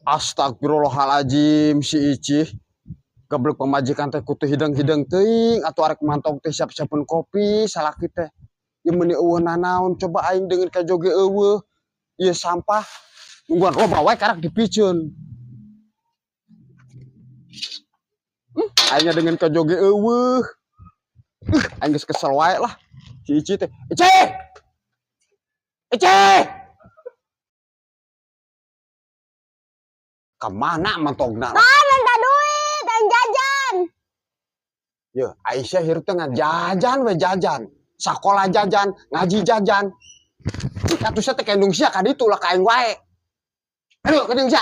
Astagfirullahaladzim si Icih. Geblek pemajikan teh kutu hidang-hidang teuing atuh arek mantong teh siap-siapun kopi salaki teh. Ieu meuni eueuh nanaon coba aing dengan kajoge eueuh. Ieu sampah nungguan loba wae karak dipiceun. Aingnya dengan kajoge eueuh. Aing geus kesel wae lah. Si Icih teh. Icih! Icih! Kemana mantogna? Minta duit, aing jajan. Ya, Aisyah hirup teh jajan we jajan. Sakola jajan, ngaji jajan. Atuh teh kendung sia ka ditu lah ka aing wae. Aduh, kendung sia.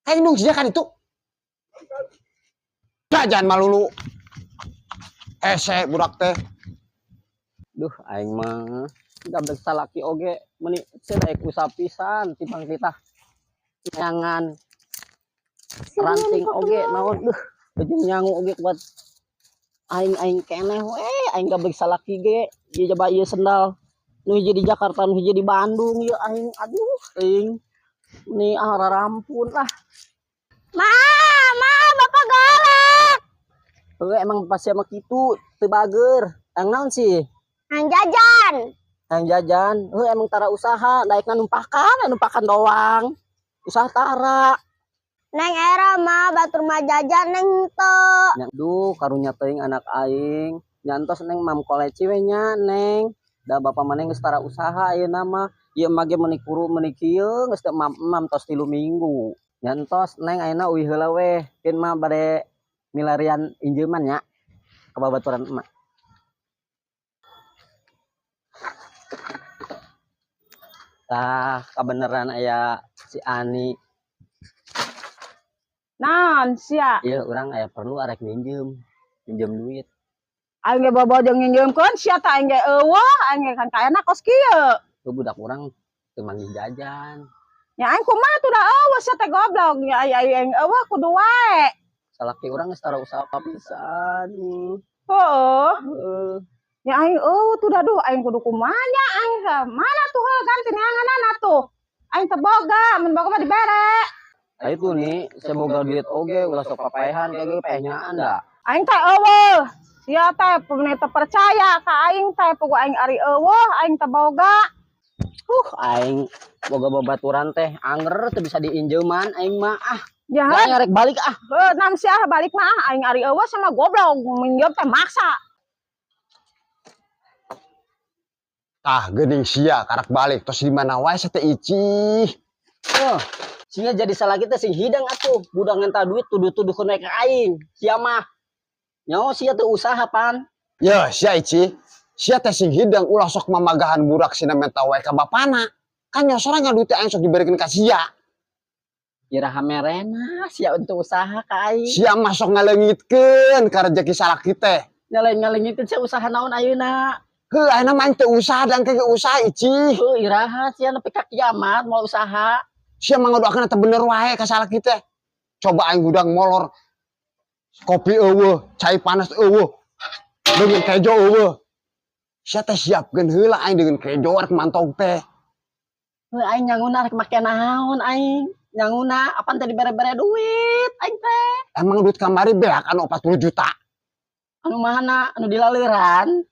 Kendung sia ka ditu. Jajan malulu. Hese budak teh. Duh, aing mah gablek salaki oge meuni ceuk usaha pisan tipang kita. Nyangan ranting oge naon duh jeung nyangu oge kuat aing keneh we aing gablek salaki ge ieu coba ieu sendal nu hiji di Jakarta nu hiji di Bandung ieu aing aduh teuing ni rarampun lah. Ma, bapak galak. Heuh emang pasti mah kitu teu bager. Ang naon sih? Aing jajan. Ang jajan, heuh emang tara usaha daekna numpakan doang. Usaha tara. Neng era mah batur mah jajan neng teu. Duh, karunya teuing anak aing. Nyantos neng mam koleci we nya neng. Da bapak maneh geus tara usaha ayeuna mah. Ieu mah ge meuni kuru meuni kieu geus teu mam tos 3 minggu. Nyantos neng ayeuna uih heula we. Keun mah bade milarian injeuman nya. Ka babaturan emak. Tah, kabeneran aya si Ani. Naon sia? Ieu urang aya perlu arek minjem duit. Aing ge babojong nginjeumkeun sia teh aing ge eueuh, aing ge kan kaena kos kieu. Tuh budak urang teu manggih jajan. Ya aing kumaha tuh da eueuh sia teh goblok. Ya aing eueuh kudu wae. Salaki urang geus tara usaha pisan. Heueuh. Ya aing eueuh tuh da duh aing kudu kumaha nya aing mana tuh ganti neanganana tuh. Aing teu boga, mun boga mah dibere. Itu nih, saya boga duit oge ulah sok papaehan kayak pehnyaan da. Aing teh eueuh. Sia teh pemene teu percaya ka aing teh pugu aing ari eueuh, aing teh boga. Aing boga babaturan teh anger teu bisa diinjeuman aing mah Ya ngarek balik nam sia balik mah aing ari eueuh sama goblok minjem teh maksa. Tah geuning sia karak balik tos di mana wae teh Icih. Sia jadi salah kita sing hidang atuh budak ngenta duit tuduh-tuduh naik ke aing. Sia mah nyaho sia teu usaha pan. Ya, sia Icih. Sia teh sing hidang ulah sok mamagahan budak sina menta wae ka bapana. Kan nyosorna duit aing sok diberikeun ka sia. Iraha merena sia untuk usaha ka aing. Sia mah sok ngaleungitkeun ka rezeki salaki teh. Nyaleng-nyalengitkeun sia usaha naon ayeuna. Heuh, ayeuna mah teu usaha dan kege usaha Icih. Heuh, iraha sia nepi ka kiamat mau usaha. Sia mah ngadoakeun teh bener wae ka salaki teh. Coba aing hudang molor. Kopi eueuh, cai panas eueuh. Dengan kejo eueuh. Sia teh siapkeun heula aing dengan kejo arek mantong teh. Heuh, aing nyanguna rek make naon aing. Nyanguna apan teh dibere-bere duit aing teh. Emang duit kamari beak anu 40 juta. Anu mana anu dilaleuran.